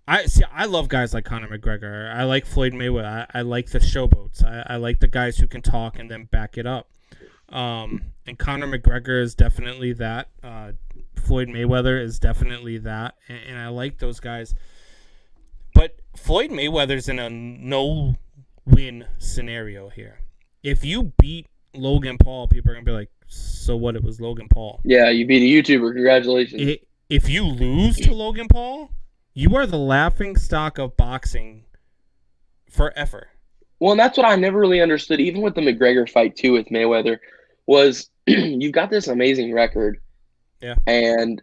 I love guys like Conor McGregor. I like Floyd Mayweather. I like the showboats. I like the guys who can talk and then back it up. And Conor McGregor is definitely that. Floyd Mayweather is definitely that, and I like those guys. But Floyd Mayweather's in a no-win scenario here. If you beat Logan Paul, people are going to be like, so what, it was Logan Paul. Yeah, you beat a YouTuber. Congratulations. If you lose to Logan Paul, you are the laughing stock of boxing forever. Well, and that's what I never really understood, even with the McGregor fight, too, with Mayweather, was you've got this amazing record. Yeah. And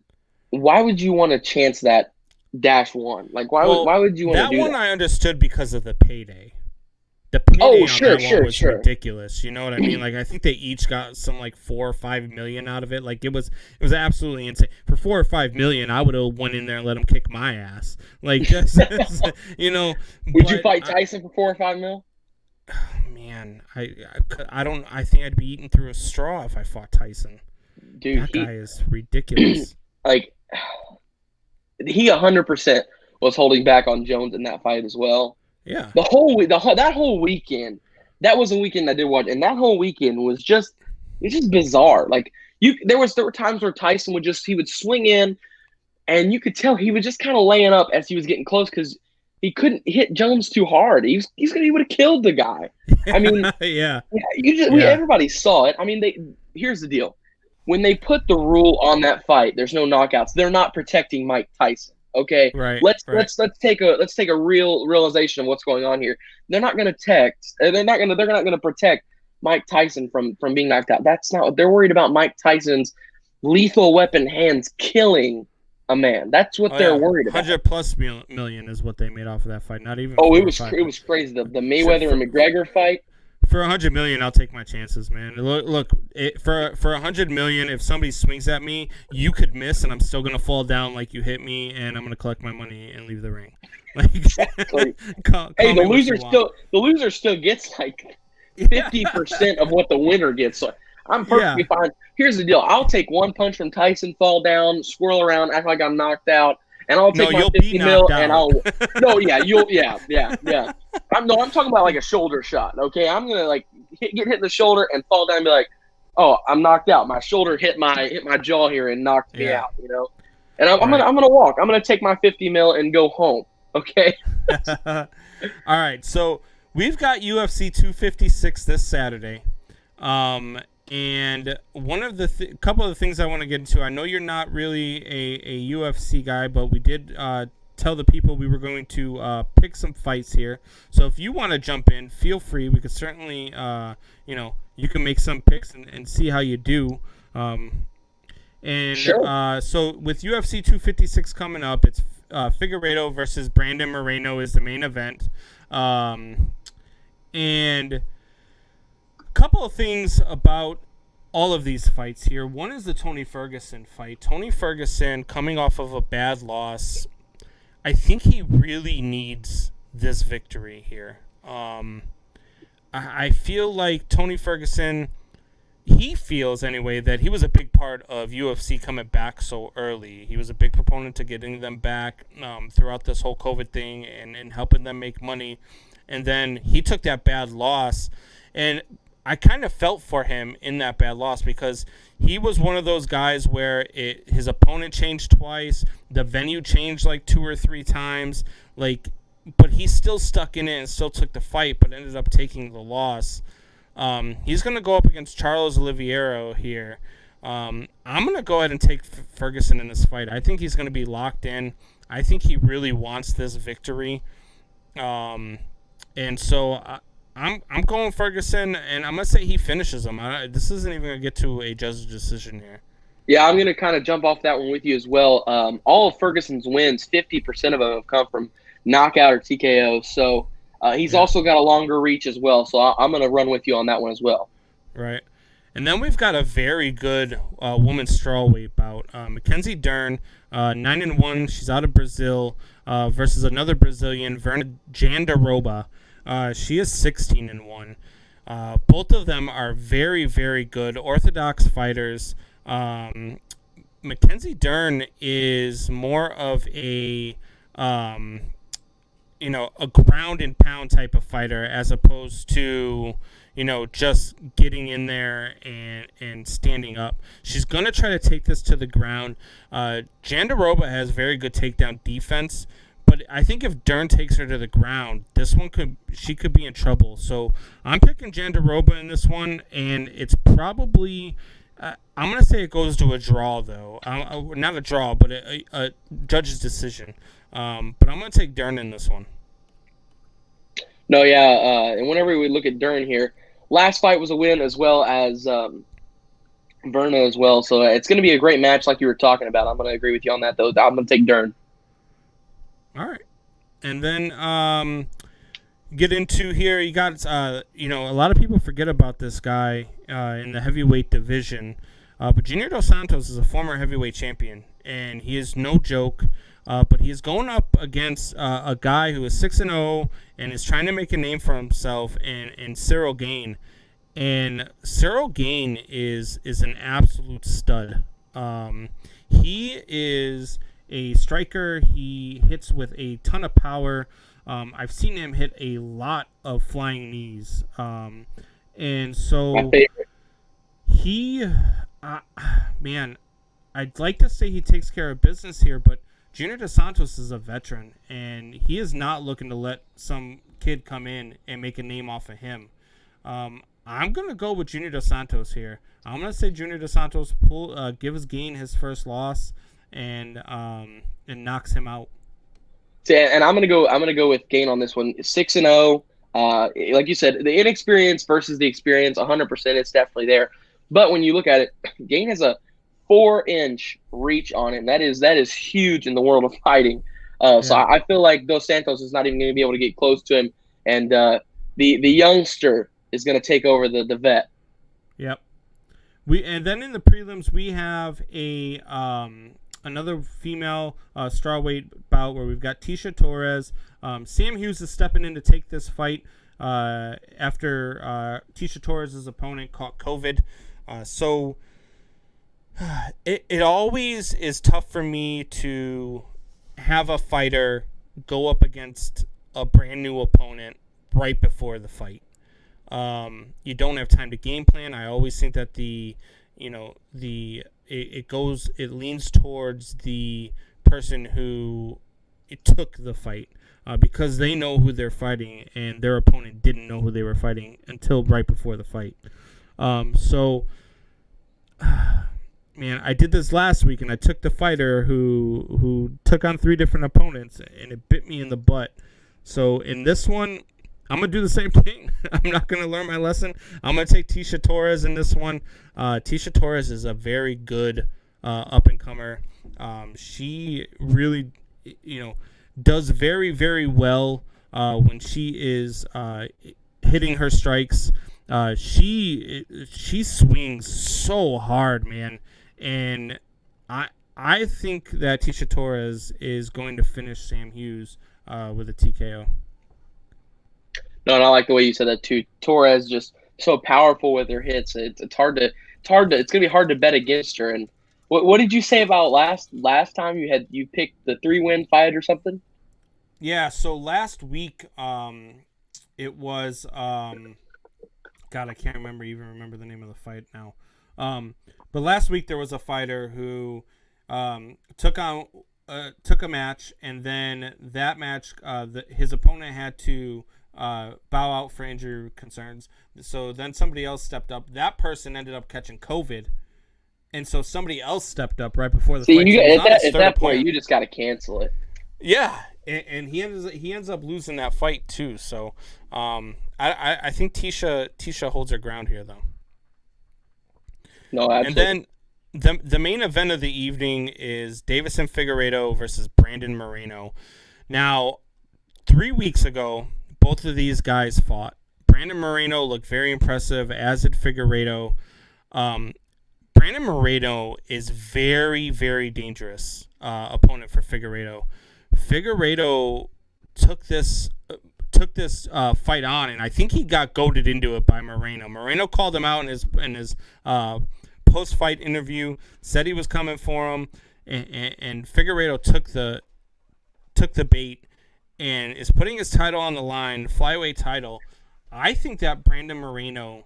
why would you want to chance that -1? Like, why would you want to do that? That one I understood because of the payday. The payday on sure, that one was ridiculous. You know what I mean? Like, I think they each got some like $4 or $5 million out of it. Like, it was absolutely insane. For $4 or $5 million, I would have went in there and let him kick my ass. Like, just Would you fight Tyson for $4 or $5 mil? Man, I don't. I think I'd be eating through a straw if I fought Tyson. Dude, that guy is ridiculous. Like, he 100% was holding back on Jones in that fight as well. Yeah. That whole weekend, that was a weekend I did watch, and that whole weekend was just bizarre. Like, there were times where Tyson would swing in, and you could tell he was just kind of laying up as he was getting close because he couldn't hit Jones too hard. He would have killed the guy. I mean, yeah. Everybody saw it. I mean, here's the deal. When they put the rule on that fight, there's no knockouts. They're not protecting Mike Tyson. Okay, right. Let's take a real realization of what's going on here. They're not going to They're not going to protect Mike Tyson from being knocked out. That's not what they're worried about. Mike Tyson's lethal weapon hands killing a man. That's what they're worried about. 100+ million is what they made off of that fight. Not even. It was crazy. The Mayweather and McGregor fight. For $100 million, I'll take my chances, man. Look, for $100 million, if somebody swings at me, you could miss, and I'm still gonna fall down like you hit me, and I'm gonna collect my money and leave the ring. Like, exactly. Hey, the loser still gets like 50% of what the winner gets. So I'm perfectly fine. Here's the deal: I'll take one punch from Tyson, fall down, swirl around, act like I'm knocked out. And I'll take my 50 mil, and I'm talking about like a shoulder shot. Okay, I'm gonna like get hit in the shoulder and fall down and be like, oh, I'm knocked out. My shoulder hit my jaw here and knocked me out. And I'm gonna walk. I'm gonna take my 50 mil and go home. Okay. All right, so we've got UFC 256 this Saturday. And one of the couple of the things I want to get into, I know you're not really a UFC guy, but we did tell the people we were going to pick some fights here. So if you want to jump in, feel free. We could certainly, you can make some picks and see how you do. Sure. So with UFC 256 coming up, it's Figueiredo versus Brandon Moreno is the main event. And couple of things about all of these fights here. One is the Tony Ferguson fight. Tony Ferguson coming off of a bad loss. I think he really needs this victory here. I feel like Tony Ferguson, he feels anyway that he was a big part of UFC coming back so early. He was a big proponent to getting them back throughout this whole COVID thing and helping them make money. And then he took that bad loss, and I kind of felt for him in that bad loss because he was one of those guys where his opponent changed twice, the venue changed like 2 or 3 times, but he still stuck in it and still took the fight, but ended up taking the loss. He's going to go up against Charles Oliveira here. I'm going to go ahead and take Ferguson in this fight. I think he's going to be locked in. I think he really wants this victory. And so I'm going Ferguson, and I'm gonna say he finishes him. This isn't even gonna get to a judge's decision here. Yeah, I'm going to kind of jump off that one with you as well. All of Ferguson's wins, 50% of them have come from knockout or TKO. So he's also got a longer reach as well. So I'm going to run with you on that one as well. Right. And then we've got a very good women's strawweight bout. Mackenzie Dern, 9-1. She's out of Brazil versus another Brazilian, Verna Jandaroba. She is 16-1. Both of them are very, very good orthodox fighters. Mackenzie Dern is more of a a ground and pound type of fighter as opposed to just getting in there and standing up. She's going to try to take this to the ground. Jandaroba has very good takedown defense, but I think if Dern takes her to the ground, she could be in trouble. So I'm picking Jandaroba in this one, and it's probably I'm going to say it goes to a draw, though. Not a draw, but a judge's decision. But I'm going to take Dern in this one. No, yeah, and whenever we look at Dern here, last fight was a win as well as Verna as well. So it's going to be a great match like you were talking about. I'm going to agree with you on that, though. I'm going to take Dern. All right. And then get into here, you got, a lot of people forget about this guy in the heavyweight division. But Junior Dos Santos is a former heavyweight champion, and he is no joke. But he is going up against a guy who is 6-0 and is trying to make a name for himself in Cyril Gane. And Cyril Gane is an absolute stud. He is a striker. He hits with a ton of power. I've seen him hit a lot of flying knees. And so I'd like to say he takes care of business here, but Junior Dos Santos is a veteran, and he is not looking to let some kid come in and make a name off of him. I'm going to go with Junior Dos Santos here. I'm going to say Junior Dos Santos gives Gane his first loss and knocks him out. And I'm gonna go with Gane on this one. 6-0. Like you said, the inexperience versus the experience, 100%. It's definitely there. But when you look at it, Gane has a 4-inch reach on it. And that is huge in the world of fighting. So I feel like Dos Santos is not even going to be able to get close to him, and the youngster is going to take over the vet. Yep. And then in the prelims we have a another female strawweight bout where we've got Tisha Torres. Sam Hughes is stepping in to take this fight after Tisha Torres' opponent caught COVID. So it always is tough for me to have a fighter go up against a brand new opponent right before the fight. You don't have time to game plan. I always think that it leans towards the person who took the fight because they know who they're fighting and their opponent didn't know who they were fighting until right before the fight. Man, I did this last week, and I took the fighter who took on 3 different opponents, and it bit me in the butt. So in this one, I'm going to do the same thing. I'm not going to learn my lesson. I'm going to take Tisha Torres in this one. Tisha Torres is a very good up-and-comer. She really, does very, very well when she is hitting her strikes. She swings so hard, man. And I think that Tisha Torres is going to finish Sam Hughes with a TKO. No, and I like the way you said that too. Torres just so powerful with her hits. It's gonna be hard to bet against her. And what did you say about last time you picked the 3-win fight or something? Yeah, so last week it was God, I can't even remember the name of the fight now. But last week there was a fighter who took a match, and then that match his opponent had to bow out for injury concerns. So then somebody else stepped up. That person ended up catching COVID, and so somebody else stepped up right before the fight. At that point, you just got to cancel it. Yeah, and he ends up losing that fight too. So I think Tisha holds her ground here, though. No, absolutely. And then the main event of the evening is Davison Figueiredo versus Brandon Moreno. Now, 3 weeks ago, both of these guys fought. Brandon Moreno looked very impressive, as did Figueiredo. Brandon Moreno is very, very dangerous opponent for Figueiredo. Figueiredo took this fight on, and I think he got goaded into it by Moreno. Moreno called him out in his post-fight interview, said he was coming for him, and Figueiredo took the bait and is putting his title on the line, flyweight title. I think that Brandon Moreno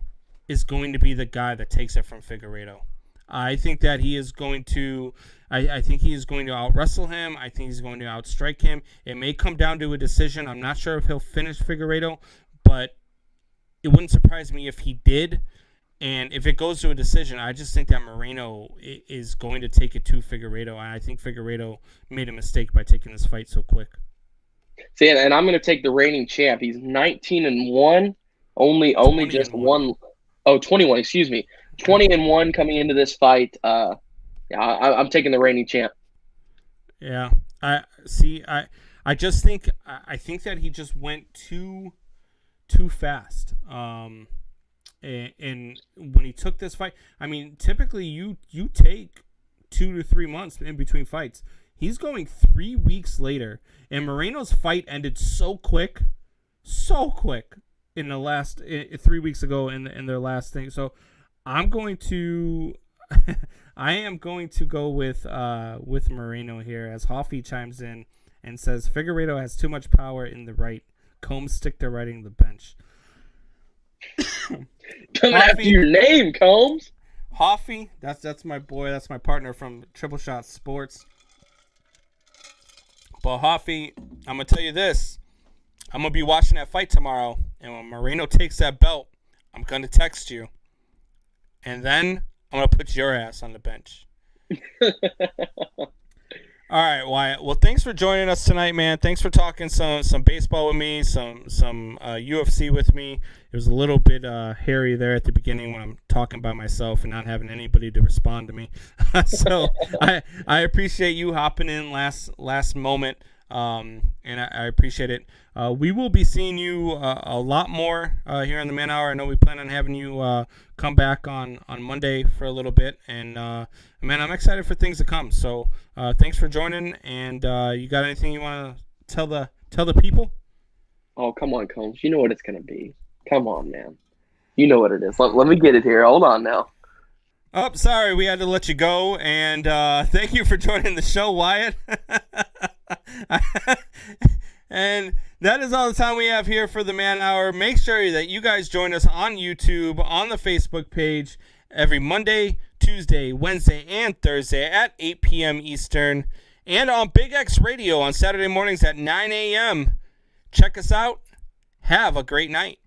is going to be the guy that takes it from Figueiredo. I think that he is going to I think he is going to out-wrestle him. I think he's going to outstrike him. It may come down to a decision. I'm not sure if he'll finish Figueiredo, but it wouldn't surprise me if he did. And if it goes to a decision, I just think that Moreno is going to take it to Figueiredo. And I think Figueiredo made a mistake by taking this fight so quick. See, and I'm going to take the reigning champ. He's 19-1, only just one. Oh, 21. Excuse me, 20-1 coming into this fight. Yeah, I'm taking the reigning champ. Yeah, I just think that he just went too fast. And when he took this fight, I mean, typically you take 2 to 3 months in between fights. He's going 3 weeks later, and Moreno's fight ended so quick in the last 3 weeks ago in their last thing. So I am going to go with Moreno here as Hoffy chimes in and says Figueiredo has too much power in the right. Combs stick to riding the bench. Coming after your name, Combs. Hoffy, that's my boy. That's my partner from Triple Shot Sports. But Hoffy, I'm gonna tell you this: I'm gonna be watching that fight tomorrow, and when Moreno takes that belt, I'm gonna text you, and then I'm gonna put your ass on the bench. All right, Wyatt. Well, thanks for joining us tonight, man. Thanks for talking some baseball with me, some UFC with me. It was a little bit hairy there at the beginning when I'm talking by myself and not having anybody to respond to me. So I appreciate you hopping in last moment, and I appreciate it. We will be seeing you a lot more here on the Man Hour. I know we plan on having you come back on Monday for a little bit, and man, I'm excited for things to come. So thanks for joining, and you got anything you want to tell the people? Oh, come on, Combs. You know what it's gonna be. Come on, man. You know what it is. Let me get it here. Hold on now. Oh, sorry, we had to let you go, and thank you for joining the show, Wyatt. And that is all the time we have here for the Man Hour. Make sure that you guys join us on YouTube, on the Facebook page, every Monday, Tuesday, Wednesday, and Thursday at 8 p.m. Eastern, and on Big X Radio on Saturday mornings at 9 a.m. Check us out. Have a great night.